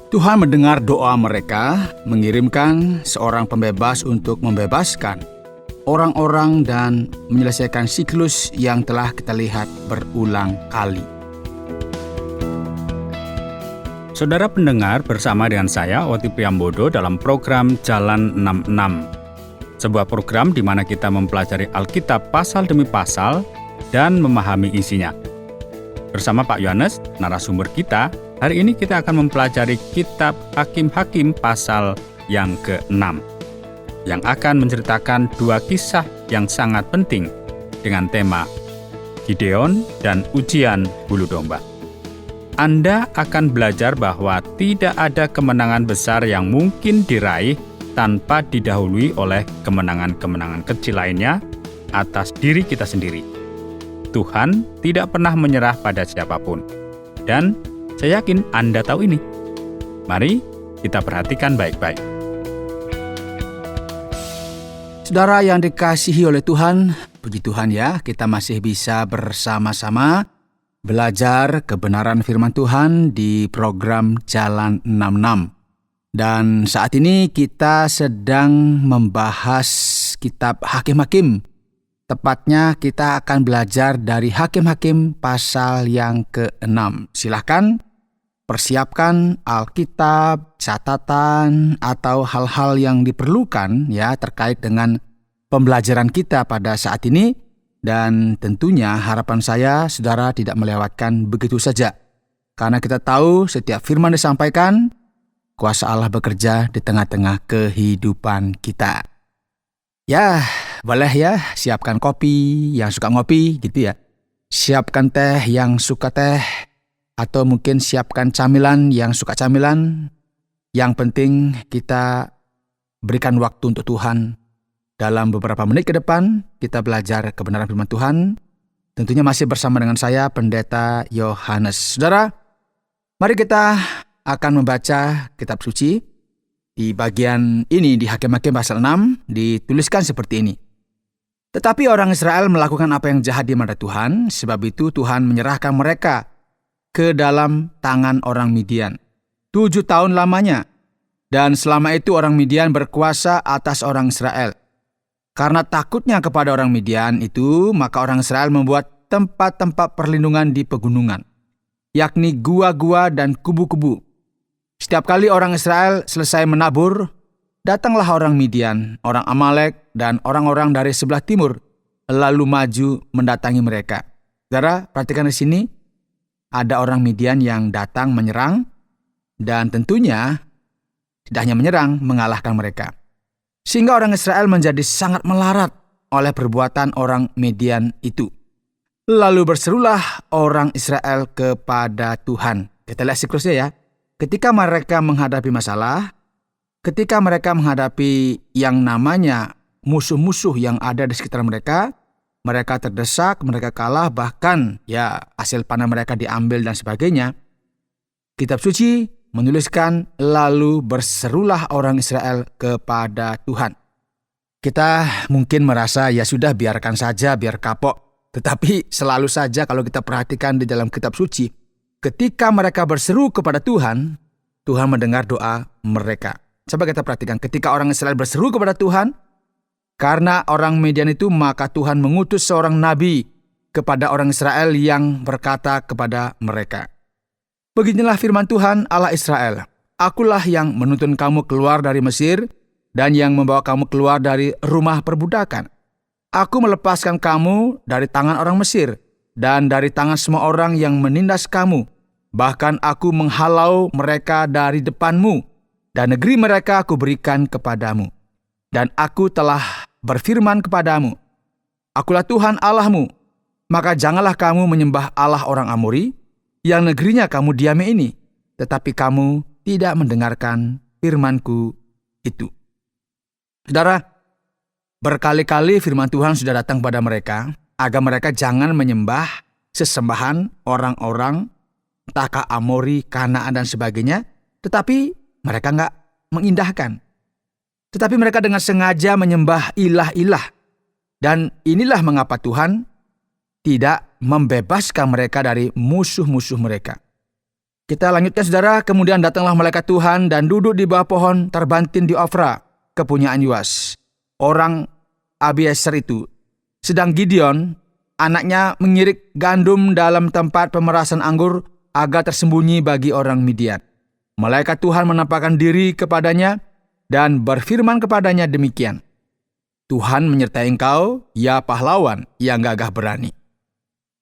Tuhan mendengar doa mereka, mengirimkan seorang pembebas untuk membebaskan orang-orang dan menyelesaikan siklus yang telah kita lihat berulang kali. Saudara pendengar, bersama dengan saya, Oti Priambodo, dalam program Jalan 66. Sebuah program di mana kita mempelajari Alkitab pasal demi pasal dan memahami isinya. Bersama Pak Yohanes, narasumber kita, hari ini kita akan mempelajari Kitab Hakim-Hakim pasal yang ke-6, yang akan menceritakan dua kisah yang sangat penting dengan tema Gideon dan ujian bulu domba. Anda akan belajar bahwa tidak ada kemenangan besar yang mungkin diraih tanpa didahului oleh kemenangan-kemenangan kecil lainnya atas diri kita sendiri. Tuhan tidak pernah menyerah pada siapapun. Dan saya yakin Anda tahu ini. Mari kita perhatikan baik-baik. Saudara yang dikasihi oleh Tuhan, puji Tuhan ya, kita masih bisa bersama-sama belajar kebenaran firman Tuhan di program Jalan 66. Dan saat ini kita sedang membahas kitab Hakim-Hakim. Tepatnya kita akan belajar dari Hakim-Hakim pasal yang ke-6. Silahkan persiapkan Alkitab, catatan, atau hal-hal yang diperlukan ya terkait dengan pembelajaran kita pada saat ini. Dan tentunya harapan saya saudara tidak melewatkan begitu saja. Karena kita tahu setiap firman disampaikan, kuasa Allah bekerja di tengah-tengah kehidupan kita. Ya, boleh ya, siapkan kopi yang suka ngopi gitu ya. Siapkan teh yang suka teh, atau mungkin siapkan camilan yang suka camilan. Yang penting kita berikan waktu untuk Tuhan. Dalam beberapa menit ke depan, kita belajar kebenaran firman Tuhan. Tentunya masih bersama dengan saya, Pendeta Yohanes. Saudara, mari kita akan membaca kitab suci. Di bagian ini, di Hakim-Hakim pasal 6, dituliskan seperti ini. Tetapi orang Israel melakukan apa yang jahat di mata Tuhan, sebab itu Tuhan menyerahkan mereka ke dalam tangan orang Midian 7 tahun lamanya. Dan selama itu orang Midian berkuasa atas orang Israel. Karena takutnya kepada orang Midian itu, maka orang Israel membuat tempat-tempat perlindungan di pegunungan, yakni gua-gua dan kubu-kubu. Setiap kali orang Israel selesai menabur, datanglah orang Midian, orang Amalek, dan orang-orang dari sebelah timur, lalu maju mendatangi mereka. Saudara, perhatikan di sini, ada orang Midian yang datang menyerang, dan tentunya tidak hanya menyerang, mengalahkan mereka. Sehingga orang Israel menjadi sangat melarat oleh perbuatan orang Midian itu. Lalu berserulah orang Israel kepada Tuhan. Kita lihat siklusnya ya. Ketika mereka menghadapi masalah, ketika mereka menghadapi yang namanya musuh-musuh yang ada di sekitar mereka, mereka terdesak, mereka kalah, bahkan ya hasil panen mereka diambil dan sebagainya. Kitab suci menuliskan, lalu berserulah orang Israel kepada Tuhan. Kita mungkin merasa ya sudah biarkan saja, biar kapok. Tetapi selalu saja kalau kita perhatikan di dalam kitab suci, ketika mereka berseru kepada Tuhan, Tuhan mendengar doa mereka. Coba kita perhatikan, ketika orang Israel berseru kepada Tuhan, karena orang Midian itu, maka Tuhan mengutus seorang nabi kepada orang Israel yang berkata kepada mereka, beginilah firman Tuhan Allah Israel, akulah yang menuntun kamu keluar dari Mesir dan yang membawa kamu keluar dari rumah perbudakan. Aku melepaskan kamu dari tangan orang Mesir dan dari tangan semua orang yang menindas kamu. Bahkan aku menghalau mereka dari depanmu dan negeri mereka aku berikan kepadamu. Dan aku telah berfirman kepadamu, akulah Tuhan Allahmu, maka janganlah kamu menyembah Allah orang Amori, yang negerinya kamu diami ini, tetapi kamu tidak mendengarkan firman-Ku itu. Saudara, berkali-kali firman Tuhan sudah datang pada mereka, agar mereka jangan menyembah sesembahan orang-orang, entahkah Amori, Kanaan, dan sebagainya, tetapi mereka enggak mengindahkan. Tetapi mereka dengan sengaja menyembah ilah-ilah. Dan inilah mengapa Tuhan tidak membebaskan mereka dari musuh-musuh mereka. Kita lanjutkan saudara, kemudian datanglah malaikat Tuhan dan duduk di bawah pohon terbantin di Ofra, kepunyaan Yoas, orang Abiezer itu. Sedang Gideon, anaknya, mengirik gandum dalam tempat pemerasan anggur agar tersembunyi bagi orang Midian. Malaikat Tuhan menampakkan diri kepadanya dan berfirman kepadanya demikian, Tuhan menyertai engkau, ya pahlawan yang gagah berani.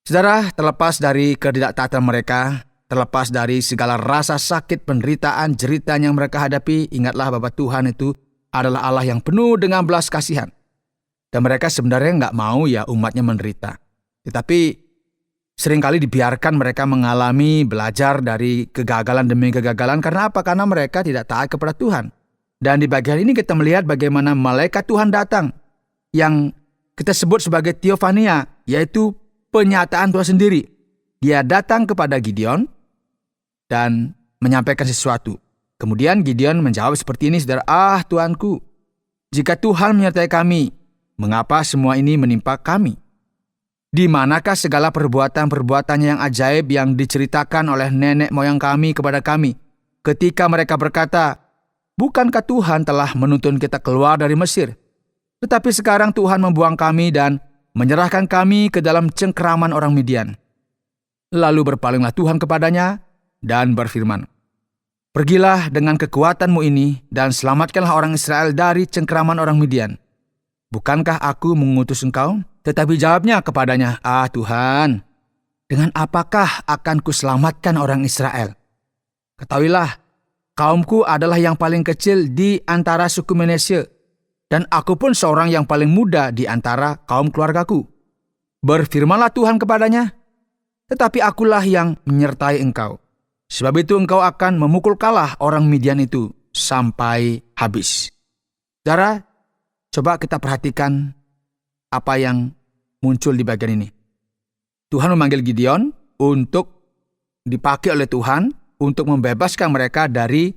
Saudara, terlepas dari ketidaktaatan mereka, terlepas dari segala rasa sakit, penderitaan, jeritan yang mereka hadapi, ingatlah bahwa Tuhan itu adalah Allah yang penuh dengan belas kasihan. Dan mereka sebenarnya nggak mau ya umatnya menderita. Tetapi seringkali dibiarkan mereka mengalami belajar dari kegagalan demi kegagalan. Karena apa? Karena mereka tidak taat kepada Tuhan. Dan di bagian ini kita melihat bagaimana malaikat Tuhan datang, yang kita sebut sebagai Theophania, yaitu penyataan Tuhan sendiri. Dia datang kepada Gideon dan menyampaikan sesuatu. Kemudian Gideon menjawab seperti ini, saudara, Tuanku, jika Tuhan menyertai kami, mengapa semua ini menimpa kami? Di manakah segala perbuatan-perbuatannya yang ajaib yang diceritakan oleh nenek moyang kami kepada kami, ketika mereka berkata, bukankah Tuhan telah menuntun kita keluar dari Mesir? Tetapi sekarang Tuhan membuang kami dan menyerahkan kami ke dalam cengkeraman orang Midian. Lalu berpalinglah Tuhan kepadanya dan berfirman, pergilah dengan kekuatanmu ini dan selamatkanlah orang Israel dari cengkeraman orang Midian. Bukankah aku mengutus engkau? Tetapi jawabnya kepadanya, Tuhan, dengan apakah akan kuselamatkan orang Israel? Ketahuilah, kaumku adalah yang paling kecil di antara suku Manasye, dan aku pun seorang yang paling muda di antara kaum keluargaku. Berfirmanlah Tuhan kepadanya, tetapi akulah yang menyertai engkau. Sebab itu engkau akan memukul kalah orang Midian itu sampai habis. Saudara, coba kita perhatikan apa yang muncul di bagian ini. Tuhan memanggil Gideon untuk dipakai oleh Tuhan untuk membebaskan mereka dari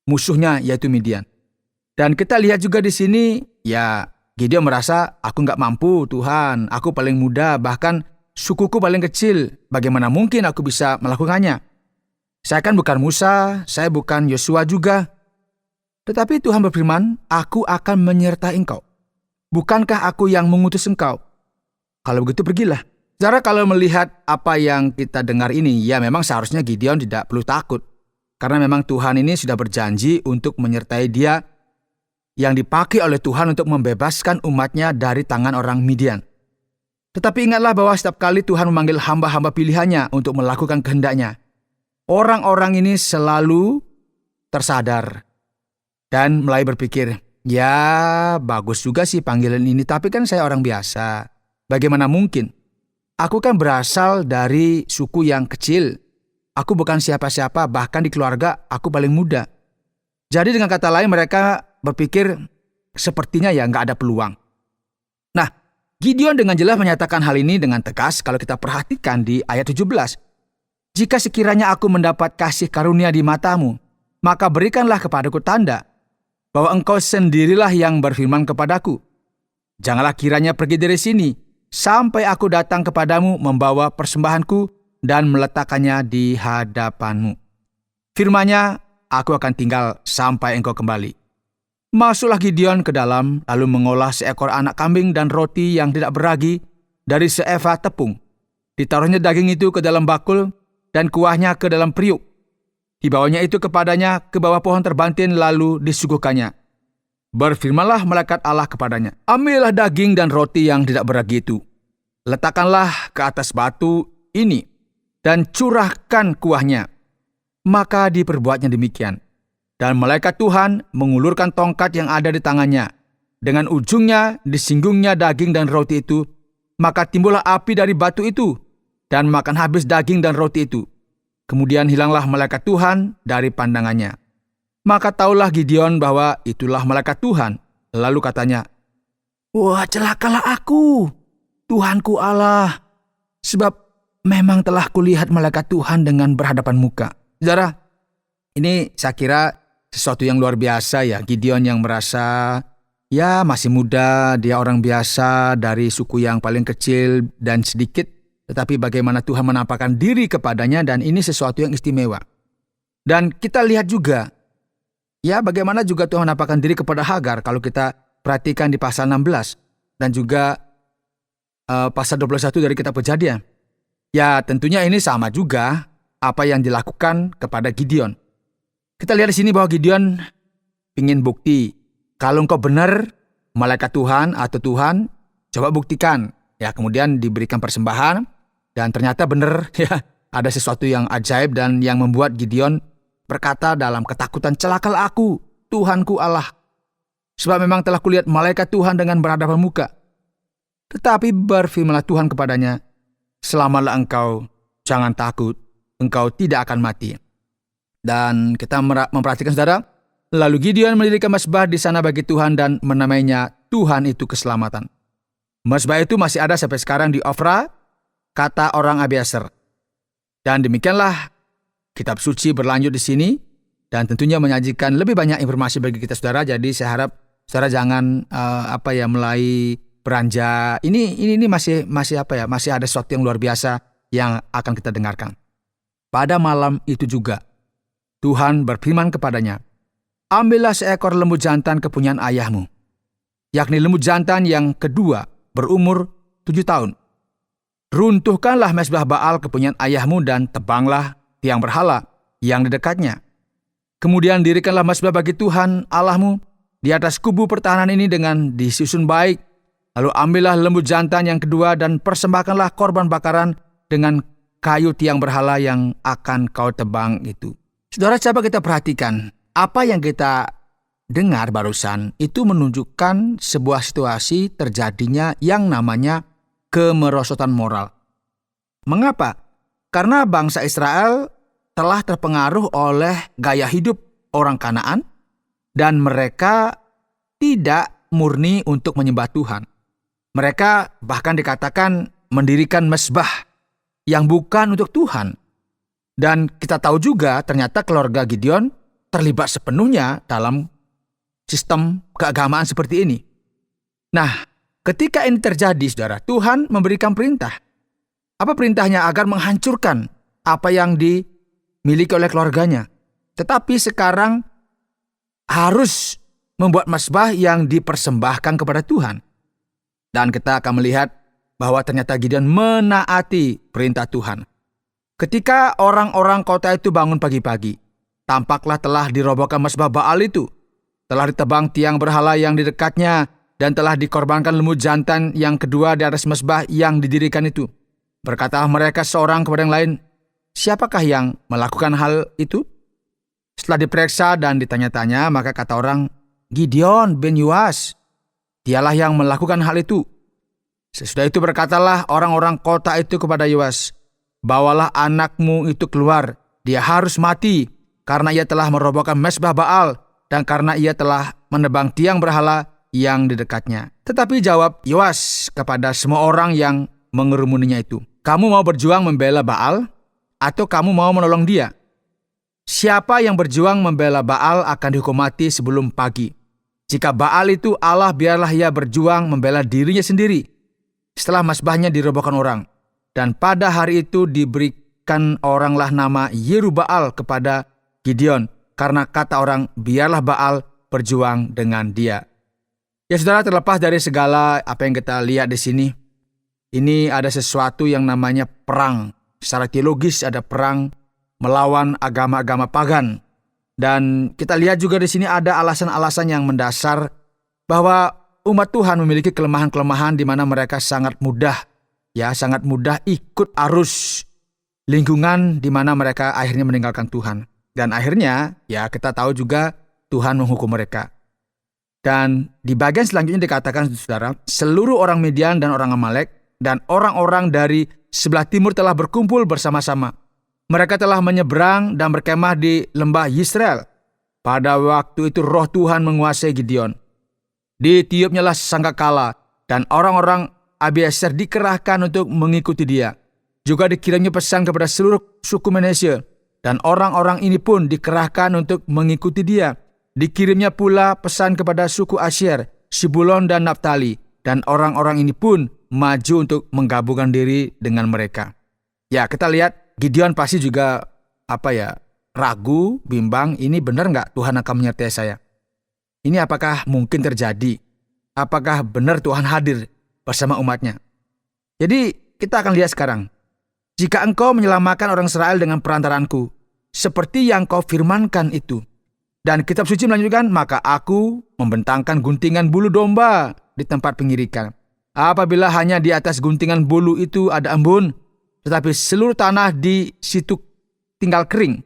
musuhnya, yaitu Midian. Dan kita lihat juga di sini, ya Gideon merasa, aku nggak mampu Tuhan, aku paling muda, bahkan sukuku paling kecil, bagaimana mungkin aku bisa melakukannya? Saya kan bukan Musa, saya bukan Yosua juga. Tetapi Tuhan berfirman, aku akan menyertai engkau. Bukankah aku yang mengutus engkau? Kalau begitu pergilah. Saudara, kalau melihat apa yang kita dengar ini, ya memang seharusnya Gideon tidak perlu takut. Karena memang Tuhan ini sudah berjanji untuk menyertai dia yang dipakai oleh Tuhan untuk membebaskan umatnya dari tangan orang Midian. Tetapi ingatlah bahwa setiap kali Tuhan memanggil hamba-hamba pilihannya untuk melakukan kehendaknya, orang-orang ini selalu tersadar dan mulai berpikir, ya bagus juga sih panggilan ini, tapi kan saya orang biasa. Bagaimana mungkin? Aku kan berasal dari suku yang kecil. Aku bukan siapa-siapa, bahkan di keluarga aku paling muda. Jadi dengan kata lain mereka berpikir sepertinya ya nggak ada peluang. Nah, Gideon dengan jelas menyatakan hal ini dengan tegas kalau kita perhatikan di ayat 17. Jika sekiranya aku mendapat kasih karunia di matamu, maka berikanlah kepadaku tanda bahwa engkau sendirilah yang berfirman kepadaku. Janganlah kiranya pergi dari sini, sampai aku datang kepadamu membawa persembahanku dan meletakkannya di hadapanmu. Firman-Nya, aku akan tinggal sampai engkau kembali. Masuklah Gideon ke dalam, lalu mengolah seekor anak kambing dan roti yang tidak beragi dari seeva tepung. Ditaruhnya daging itu ke dalam bakul dan kuahnya ke dalam periuk. Dibawanya itu kepadanya ke bawah pohon terbantin, lalu disuguhkannya. Berfirmanlah malaikat Allah kepadanya, ambillah daging dan roti yang tidak beragi itu, letakkanlah ke atas batu ini, dan curahkan kuahnya. Maka diperbuatnya demikian. Dan malaikat Tuhan mengulurkan tongkat yang ada di tangannya. Dengan ujungnya disinggungnya daging dan roti itu, maka timbullah api dari batu itu, dan makan habis daging dan roti itu. Kemudian hilanglah malaikat Tuhan dari pandangannya. Maka taulah Gideon bahwa itulah malaikat Tuhan. Lalu katanya, wah, celakalah aku, Tuhanku Allah, sebab memang telah kulihat malaikat Tuhan dengan berhadapan muka. Saudara, ini saya kira sesuatu yang luar biasa ya. Gideon yang merasa ya masih muda, dia orang biasa dari suku yang paling kecil dan sedikit. tetapi bagaimana Tuhan menampakkan diri kepadanya, dan ini sesuatu yang istimewa. Dan kita lihat juga, ya bagaimana juga Tuhan menampakkan diri kepada Hagar kalau kita perhatikan di pasal 16 dan juga pasal 21 dari kitab Kejadian. Ya tentunya ini sama juga apa yang dilakukan kepada Gideon. Kita lihat di sini bahwa Gideon ingin bukti. Kalau engkau benar malaikat Tuhan atau Tuhan, coba buktikan. Ya kemudian diberikan persembahan dan ternyata benar ya ada sesuatu yang ajaib dan yang membuat Gideon berkata dalam ketakutan, celakalah aku, Tuhanku Allah. Sebab memang telah kulihat malaikat Tuhan dengan berhadapan muka. Tetapi berfirmanlah Tuhan kepadanya, selamalah engkau, jangan takut, engkau tidak akan mati. Dan kita memperhatikan saudara, lalu Gideon mendirikan mezbah di sana bagi Tuhan dan menamainya Tuhan itu keselamatan. Mezbah itu masih ada sampai sekarang di Ofra, kata orang Abiezer. Dan demikianlah kitab suci berlanjut di sini dan tentunya menyajikan lebih banyak informasi bagi kita saudara. Jadi saya harap saudara jangan mulai beranjak. Ini masih ada sesuatu yang luar biasa yang akan kita dengarkan. Pada malam itu juga Tuhan berfirman kepadanya, ambillah seekor lembu jantan kepunyaan ayahmu, yakni lembu jantan yang kedua berumur 7 tahun. Runtuhkanlah mezbah Baal kepunyaan ayahmu dan tebanglah tiang berhala yang di dekatnya. Kemudian dirikanlah mezbah bagi Tuhan Allahmu di atas kubu pertahanan ini dengan disusun baik. Lalu ambillah lembu jantan yang kedua dan persembahkanlah korban bakaran dengan kayu tiang berhala yang akan kau tebang itu. Saudara, coba kita perhatikan apa yang kita dengar barusan itu menunjukkan sebuah situasi terjadinya yang namanya kemerosotan moral. Mengapa? Karena bangsa Israel telah terpengaruh oleh gaya hidup orang Kanaan dan mereka tidak murni untuk menyembah Tuhan. Mereka bahkan dikatakan mendirikan mezbah yang bukan untuk Tuhan. Dan kita tahu juga ternyata keluarga Gideon terlibat sepenuhnya dalam sistem keagamaan seperti ini. Nah, ketika ini terjadi, saudara, Tuhan memberikan perintah. Apa perintahnya? Agar menghancurkan apa yang dimiliki oleh keluarganya. Tetapi sekarang harus membuat mezbah yang dipersembahkan kepada Tuhan. Dan kita akan melihat bahwa ternyata Gideon menaati perintah Tuhan. Ketika orang-orang kota itu bangun pagi-pagi, tampaklah telah dirobohkan mezbah Baal itu. Telah ditebang tiang berhala yang di dekatnya dan telah dikorbankan lembu jantan yang kedua di atas mezbah yang didirikan itu. Berkatalah mereka seorang kepada yang lain, siapakah yang melakukan hal itu? Setelah diperiksa dan ditanya-tanya, maka kata orang, Gideon bin Yoas, dialah yang melakukan hal itu. Sesudah itu berkatalah orang-orang kota itu kepada Yoas, bawalah anakmu itu keluar, dia harus mati, karena ia telah merobohkan mezbah Baal, dan karena ia telah menebang tiang berhala yang di dekatnya. Tetapi jawab Yoas kepada semua orang yang mengerumuninya itu, kamu mau berjuang membela Baal, atau kamu mau menolong dia? Siapa yang berjuang membela Baal akan dihukum mati sebelum pagi. Jika Baal itu Allah, biarlah ia berjuang membela dirinya sendiri. Setelah mezbahnya dirobohkan orang. Dan pada hari itu diberikan oranglah nama Yerubbaal kepada Gideon. Karena kata orang, biarlah Baal berjuang dengan dia. Ya saudara, terlepas dari segala apa yang kita lihat di sini, ini ada sesuatu yang namanya perang. Secara teologis ada perang melawan agama-agama pagan. Dan kita lihat juga di sini ada alasan-alasan yang mendasar bahwa umat Tuhan memiliki kelemahan-kelemahan di mana mereka sangat mudah ikut arus lingkungan di mana mereka akhirnya meninggalkan Tuhan. Dan akhirnya ya kita tahu juga Tuhan menghukum mereka. Dan di bagian selanjutnya dikatakan, saudara, seluruh orang Midian dan orang Amalek dan orang-orang dari sebelah timur telah berkumpul bersama-sama. Mereka telah menyeberang dan berkemah di lembah Yisrael. Pada waktu itu roh Tuhan menguasai Gideon. Ditiupnyalah sangkakala dan orang-orang Abiezer dikerahkan untuk mengikuti dia. Juga dikirimnya pesan kepada seluruh suku Manasye dan orang-orang ini pun dikerahkan untuk mengikuti dia. Dikirimnya pula pesan kepada suku Asyer, Sibulon dan Naftali dan orang-orang ini pun maju untuk menggabungkan diri dengan mereka. Ya, kita lihat Gideon pasti juga ragu, bimbang, ini benar nggak Tuhan akan menyertai saya? Ini apakah mungkin terjadi? Apakah benar Tuhan hadir bersama umatnya? Jadi kita akan lihat sekarang. Jika engkau menyelamatkan orang Israel dengan perantaranku, seperti yang kau firmankan itu. Dan kitab suci melanjutkan, maka aku membentangkan guntingan bulu domba di tempat pengirikan. Apabila hanya di atas guntingan bulu itu ada embun, tetapi seluruh tanah di situ tinggal kering,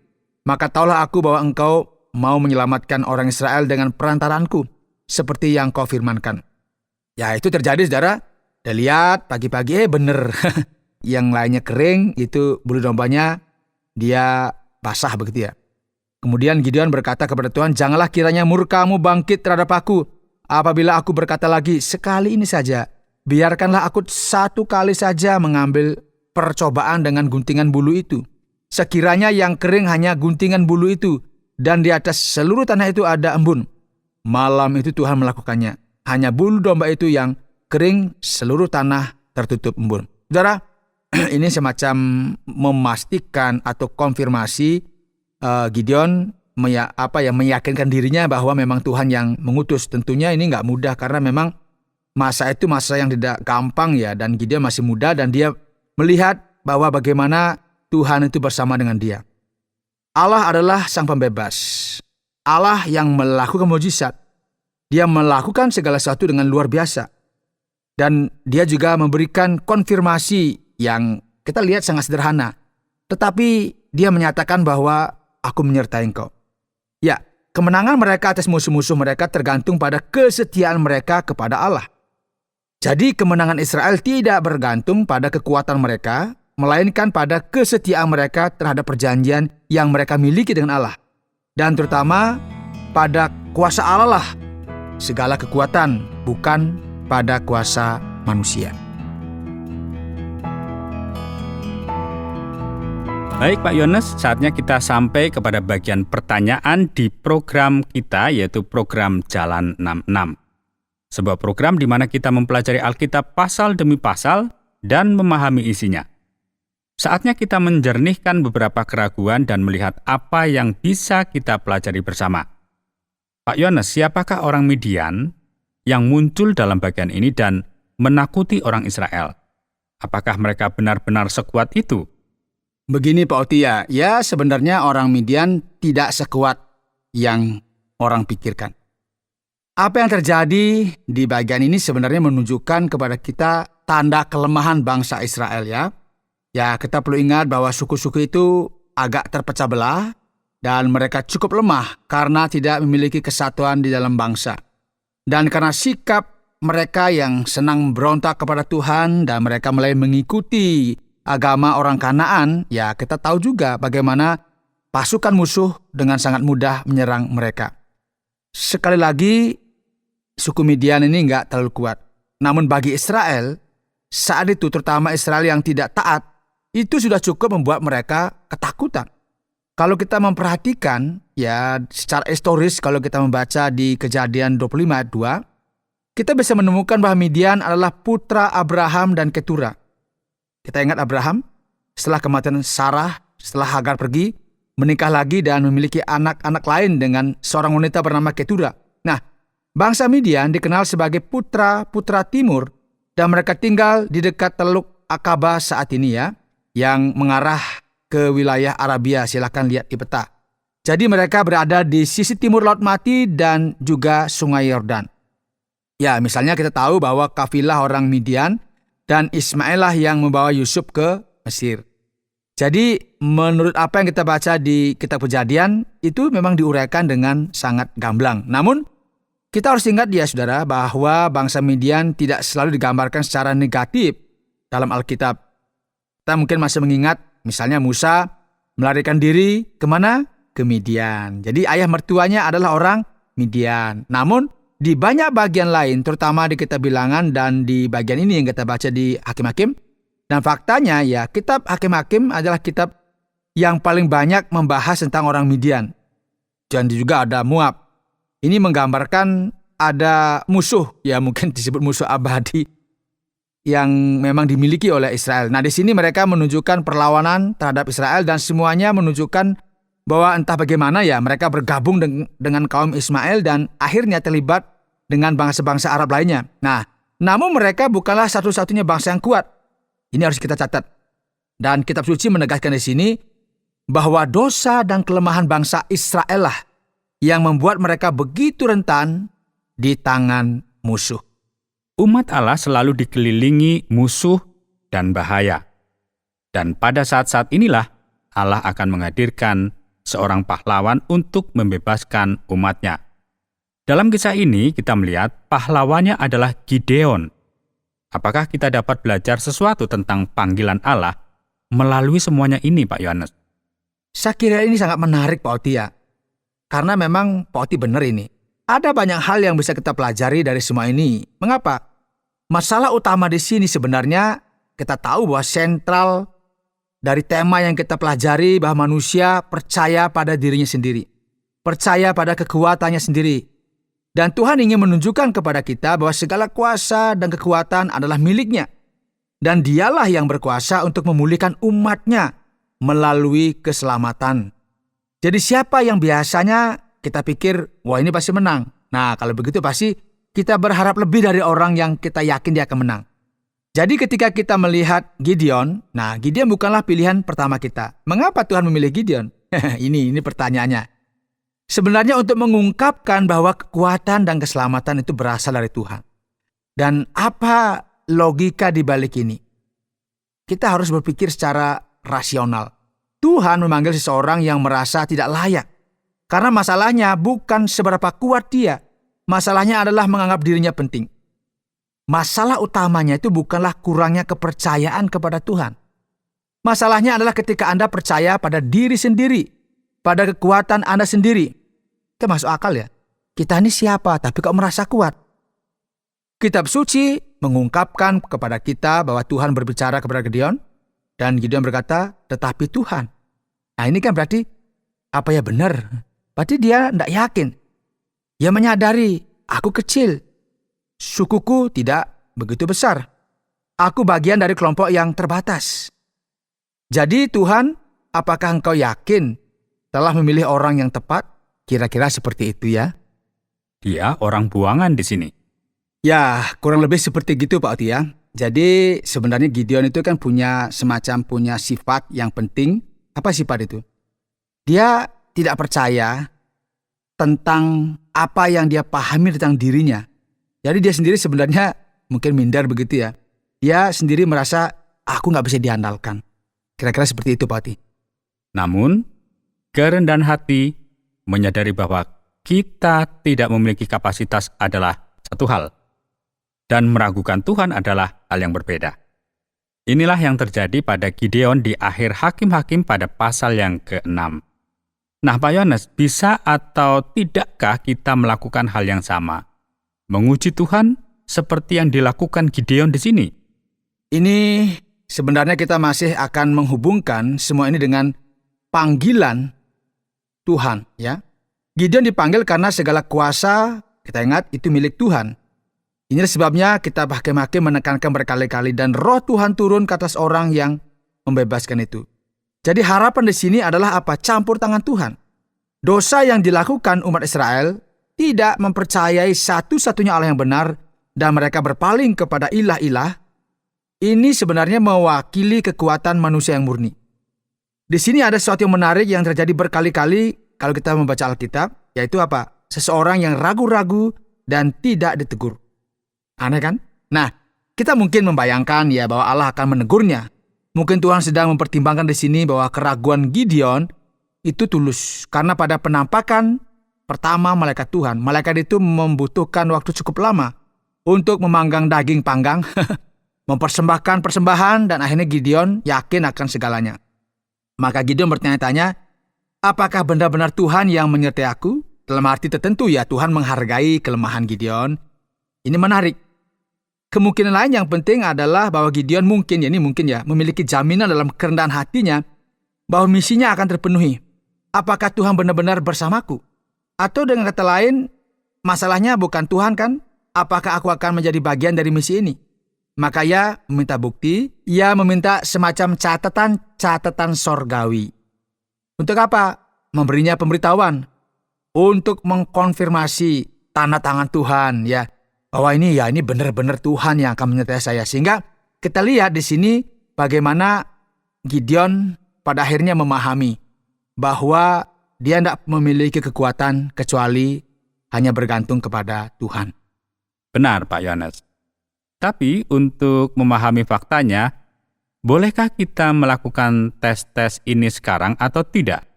maka taulah aku bahwa engkau mau menyelamatkan orang Israel dengan perantaranku, seperti yang kau firmankan. Ya, itu terjadi, saudara. Dia lihat pagi-pagi, bener. Yang lainnya kering, itu bulu dombanya dia basah begitu ya. Kemudian Gideon berkata kepada Tuhan, janganlah kiranya murkamu bangkit terhadap aku. Apabila aku berkata lagi, sekali ini saja, biarkanlah aku satu kali saja mengambil percobaan dengan guntingan bulu itu. Sekiranya yang kering hanya guntingan bulu itu, dan di atas seluruh tanah itu ada embun. Malam itu Tuhan melakukannya. Hanya bulu domba itu yang kering, seluruh tanah tertutup embun. Saudara, ini semacam memastikan atau konfirmasi Gideon meyakinkan dirinya bahwa memang Tuhan yang mengutus. Tentunya ini nggak mudah karena memang masa itu masa yang tidak gampang ya, dan Gideon masih muda dan dia melihat bahwa bagaimana Tuhan itu bersama dengan dia. Allah adalah sang pembebas. Allah yang melakukan mukjizat. Dia melakukan segala sesuatu dengan luar biasa. Dan dia juga memberikan konfirmasi yang kita lihat sangat sederhana. Tetapi dia menyatakan bahwa aku menyertai engkau. Ya, kemenangan mereka atas musuh-musuh mereka tergantung pada kesetiaan mereka kepada Allah. Jadi kemenangan Israel tidak bergantung pada kekuatan mereka, melainkan pada kesetiaan mereka terhadap perjanjian yang mereka miliki dengan Allah. Dan terutama pada kuasa Allah lah segala kekuatan, bukan pada kuasa manusia. Baik Pak Yones, saatnya kita sampai kepada bagian pertanyaan di program kita, yaitu program Jalan 66. Sebuah program di mana kita mempelajari Alkitab pasal demi pasal dan memahami isinya. Saatnya kita menjernihkan beberapa keraguan dan melihat apa yang bisa kita pelajari bersama. Pak Yones, siapakah orang Midian yang muncul dalam bagian ini dan menakuti orang Israel? Apakah mereka benar-benar sekuat itu? Begini Pak Otia, ya sebenarnya orang Midian tidak sekuat yang orang pikirkan. Apa yang terjadi di bagian ini sebenarnya menunjukkan kepada kita tanda kelemahan bangsa Israel ya. Ya, kita perlu ingat bahwa suku-suku itu agak terpecah belah dan mereka cukup lemah karena tidak memiliki kesatuan di dalam bangsa. Dan karena sikap mereka yang senang berontak kepada Tuhan dan mereka mulai mengikuti agama orang Kanaan, ya kita tahu juga bagaimana pasukan musuh dengan sangat mudah menyerang mereka. Sekali lagi, suku Midian ini nggak terlalu kuat. Namun bagi Israel, saat itu terutama Israel yang tidak taat, itu sudah cukup membuat mereka ketakutan. Kalau kita memperhatikan, ya secara historis kalau kita membaca di Kejadian 25 ayat 2, kita bisa menemukan bahwa Midian adalah putra Abraham dan Ketura. Kita ingat Abraham, setelah kematian Sarah, setelah Hagar pergi, menikah lagi dan memiliki anak-anak lain dengan seorang wanita bernama Ketura. Nah, bangsa Midian dikenal sebagai putra-putra timur dan mereka tinggal di dekat Teluk Akaba saat ini ya, yang mengarah ke wilayah Arabia. Silakan lihat di peta. Jadi mereka berada di sisi timur Laut Mati dan juga Sungai Yordan. Ya, misalnya kita tahu bahwa kafilah orang Midian dan Ismail lah yang membawa Yusuf ke Mesir. Jadi menurut apa yang kita baca di kitab Kejadian, itu memang diuraikan dengan sangat gamblang. Namun kita harus ingat ya saudara, bahwa bangsa Midian tidak selalu digambarkan secara negatif dalam Alkitab. Kita mungkin masih mengingat misalnya Musa melarikan diri kemana? Ke Midian. Jadi ayah mertuanya adalah orang Midian. Namun di banyak bagian lain, terutama di kitab Bilangan dan di bagian ini yang kita baca di Hakim-Hakim. Dan faktanya ya, kitab Hakim-Hakim adalah kitab yang paling banyak membahas tentang orang Midian. Dan juga ada Moab. Ini menggambarkan ada musuh, ya mungkin disebut musuh abadi, yang memang dimiliki oleh Israel. Nah, di sini mereka menunjukkan perlawanan terhadap Israel dan semuanya menunjukkan bahwa entah bagaimana ya mereka bergabung dengan kaum Ismail dan akhirnya terlibat dengan bangsa-bangsa Arab lainnya. Nah, namun mereka bukanlah satu-satunya bangsa yang kuat. Ini harus kita catat. Dan kitab suci menegaskan di sini bahwa dosa dan kelemahan bangsa Israel lah yang membuat mereka begitu rentan di tangan musuh. Umat Allah selalu dikelilingi musuh dan bahaya. Dan pada saat-saat inilah Allah akan menghadirkan seorang pahlawan untuk membebaskan umatnya. Dalam kisah ini kita melihat pahlawannya adalah Gideon. Apakah kita dapat belajar sesuatu tentang panggilan Allah melalui semuanya ini, Pak Yohanes? Saya kira ini sangat menarik, Pak Oti ya. Karena memang Pak Oti benar ini. Ada banyak hal yang bisa kita pelajari dari semua ini. Mengapa? Masalah utama di sini sebenarnya kita tahu bahwa sentral dari tema yang kita pelajari bahwa manusia percaya pada dirinya sendiri. Percaya pada kekuatannya sendiri. Dan Tuhan ingin menunjukkan kepada kita bahwa segala kuasa dan kekuatan adalah miliknya. Dan dialah yang berkuasa untuk memulihkan umatnya melalui keselamatan. Jadi siapa yang biasanya kita pikir, wah ini pasti menang. Nah kalau begitu pasti kita berharap lebih dari orang yang kita yakin dia akan menang. Jadi ketika kita melihat Gideon, nah Gideon bukanlah pilihan pertama kita. Mengapa Tuhan memilih Gideon? Ini pertanyaannya. Sebenarnya untuk mengungkapkan bahwa kekuatan dan keselamatan itu berasal dari Tuhan. Dan apa logika di balik ini? Kita harus berpikir secara rasional. Tuhan memanggil seseorang yang merasa tidak layak. Karena masalahnya bukan seberapa kuat dia. Masalahnya adalah menganggap dirinya penting. Masalah utamanya itu bukanlah kurangnya kepercayaan kepada Tuhan. Masalahnya adalah ketika Anda percaya pada diri sendiri, pada kekuatan Anda sendiri. Itu masuk akal ya. Kita ini siapa tapi kok merasa kuat? Kitab suci mengungkapkan kepada kita bahwa Tuhan berbicara kepada Gideon. Dan Gideon berkata, tetapi Tuhan. Nah ini kan berarti, apa ya benar? Berarti dia tidak yakin. Dia menyadari, aku kecil. Sukuku tidak begitu besar. Aku bagian dari kelompok yang terbatas. Jadi Tuhan, apakah engkau yakin telah memilih orang yang tepat? Kira-kira seperti itu ya. Dia orang buangan di sini. Ya, kurang lebih seperti gitu Pak Oti ya. Jadi sebenarnya Gideon itu kan punya sifat yang penting. Apa sifat itu? Dia tidak percaya tentang apa yang dia pahami tentang dirinya. Jadi dia sendiri sebenarnya mungkin minder begitu ya. Dia sendiri merasa aku gak bisa diandalkan. Kira-kira seperti itu Pak Oti. Namun, kerendahan hati menyadari bahwa kita tidak memiliki kapasitas adalah satu hal. Dan meragukan Tuhan adalah hal yang berbeda. Inilah yang terjadi pada Gideon di akhir Hakim-Hakim pada pasal yang ke-6. Nah Pak Yohanes, bisa atau tidakkah kita melakukan hal yang sama? Menguji Tuhan seperti yang dilakukan Gideon di sini? Ini sebenarnya kita masih akan menghubungkan semua ini dengan panggilan Tuhan ya. Gideon dipanggil karena segala kuasa, kita ingat itu milik Tuhan. Inilah sebabnya kita Hakim-Hakim menekankan berkali-kali dan roh Tuhan turun ke atas orang yang membebaskan itu. Jadi harapan di sini adalah apa? Campur tangan Tuhan. Dosa yang dilakukan umat Israel tidak mempercayai satu-satunya Allah yang benar dan mereka berpaling kepada ilah-ilah. Ini sebenarnya mewakili kekuatan manusia yang murni. Di sini ada sesuatu yang menarik yang terjadi berkali-kali kalau kita membaca Alkitab, yaitu apa? Seseorang yang ragu-ragu dan tidak ditegur. Aneh kan? Nah, kita mungkin membayangkan ya bahwa Allah akan menegurnya. Mungkin Tuhan sedang mempertimbangkan di sini bahwa keraguan Gideon itu tulus. Karena pada penampakan pertama malaikat Tuhan, malaikat itu membutuhkan waktu cukup lama untuk memanggang daging panggang, mempersembahkan persembahan, dan akhirnya Gideon yakin akan segalanya. Maka Gideon bertanya-tanya, apakah benar-benar Tuhan yang menyertai aku? Dalam arti tertentu ya Tuhan menghargai kelemahan Gideon. Ini menarik. Kemungkinan lain yang penting adalah bahwa Gideon mungkin memiliki jaminan dalam kerendahan hatinya bahwa misinya akan terpenuhi. Apakah Tuhan benar-benar bersamaku? Atau dengan kata lain, masalahnya bukan Tuhan kan? Apakah aku akan menjadi bagian dari misi ini? maka ia meminta bukti, ia meminta semacam catatan sorgawi. Untuk apa? Memberinya pemberitahuan untuk mengkonfirmasi tanda tangan Tuhan, ya, bahwa ini benar-benar Tuhan yang akan menyertai saya. Sehingga kita lihat di sini bagaimana Gideon pada akhirnya memahami bahwa dia tidak memiliki kekuatan kecuali hanya bergantung kepada Tuhan. Benar, Pak Yohanes. Tapi untuk memahami faktanya, bolehkah kita melakukan tes-tes ini sekarang atau tidak?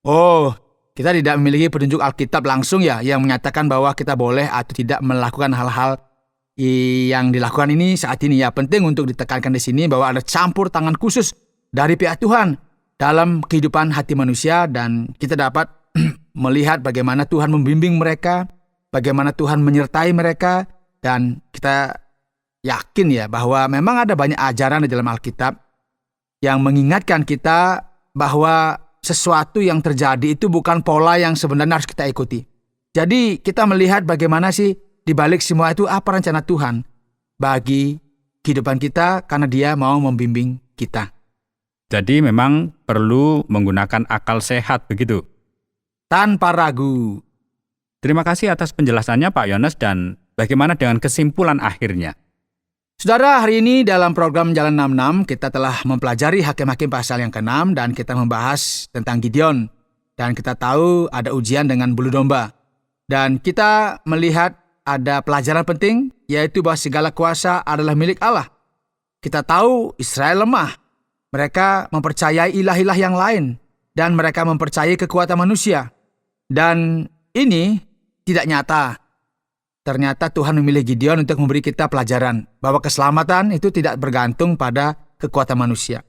Oh, kita tidak memiliki petunjuk Alkitab langsung ya yang menyatakan bahwa kita boleh atau tidak melakukan hal-hal yang dilakukan ini saat ini. Ya, penting untuk ditekankan di sini bahwa ada campur tangan khusus dari pihak Tuhan dalam kehidupan hati manusia, dan kita dapat melihat bagaimana Tuhan membimbing mereka, bagaimana Tuhan menyertai mereka, dan kita yakin ya bahwa memang ada banyak ajaran di dalam Alkitab yang mengingatkan kita bahwa sesuatu yang terjadi itu bukan pola yang sebenarnya harus kita ikuti. Jadi kita melihat bagaimana sih di balik semua itu apa rencana Tuhan bagi kehidupan kita karena Dia mau membimbing kita. Jadi memang perlu menggunakan akal sehat begitu? Tanpa ragu. Terima kasih atas penjelasannya Pak Yohanes, dan bagaimana dengan kesimpulan akhirnya? Saudara, hari ini dalam program Jalan 66 kita telah mempelajari Hakim-Hakim pasal yang ke-6 dan kita membahas tentang Gideon. Dan kita tahu ada ujian dengan bulu domba. Dan kita melihat ada pelajaran penting, yaitu bahwa segala kuasa adalah milik Allah. Kita tahu Israel lemah. Mereka mempercayai ilah-ilah yang lain dan mereka mempercayai kekuatan manusia. Dan ini tidak nyata. Ternyata Tuhan memilih Gideon untuk memberi kita pelajaran bahwa keselamatan itu tidak bergantung pada kekuatan manusia.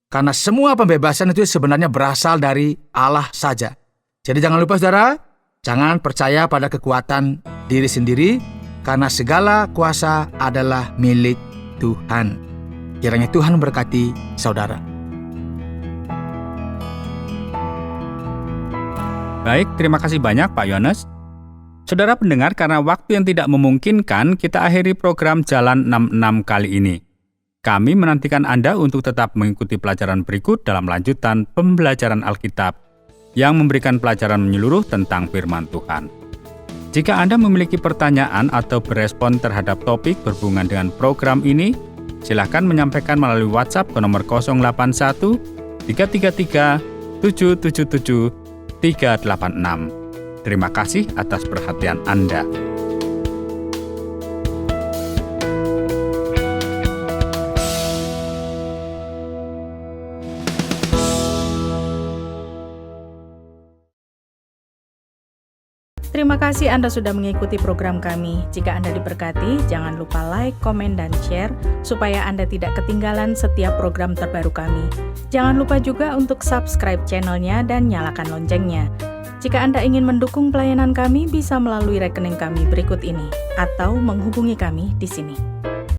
Karena semua pembebasan itu sebenarnya berasal dari Allah saja. Jadi jangan lupa saudara, jangan percaya pada kekuatan diri sendiri, karena segala kuasa adalah milik Tuhan. Kiranya Tuhan memberkati saudara. Baik, terima kasih banyak Pak Yohanes. Saudara pendengar, karena waktu yang tidak memungkinkan, kita akhiri program Jalan 66 kali ini. Kami menantikan Anda untuk tetap mengikuti pelajaran berikut dalam lanjutan pembelajaran Alkitab yang memberikan pelajaran menyeluruh tentang firman Tuhan. Jika Anda memiliki pertanyaan atau berespon terhadap topik berhubungan dengan program ini, silakan menyampaikan melalui WhatsApp ke nomor 081 333 777 386. Terima kasih atas perhatian Anda. Terima kasih Anda sudah mengikuti program kami. Jika Anda diberkati, jangan lupa like, komen, dan share supaya Anda tidak ketinggalan setiap program terbaru kami. Jangan lupa juga untuk subscribe channelnya dan nyalakan loncengnya. Jika Anda ingin mendukung pelayanan kami, bisa melalui rekening kami berikut ini atau menghubungi kami di sini.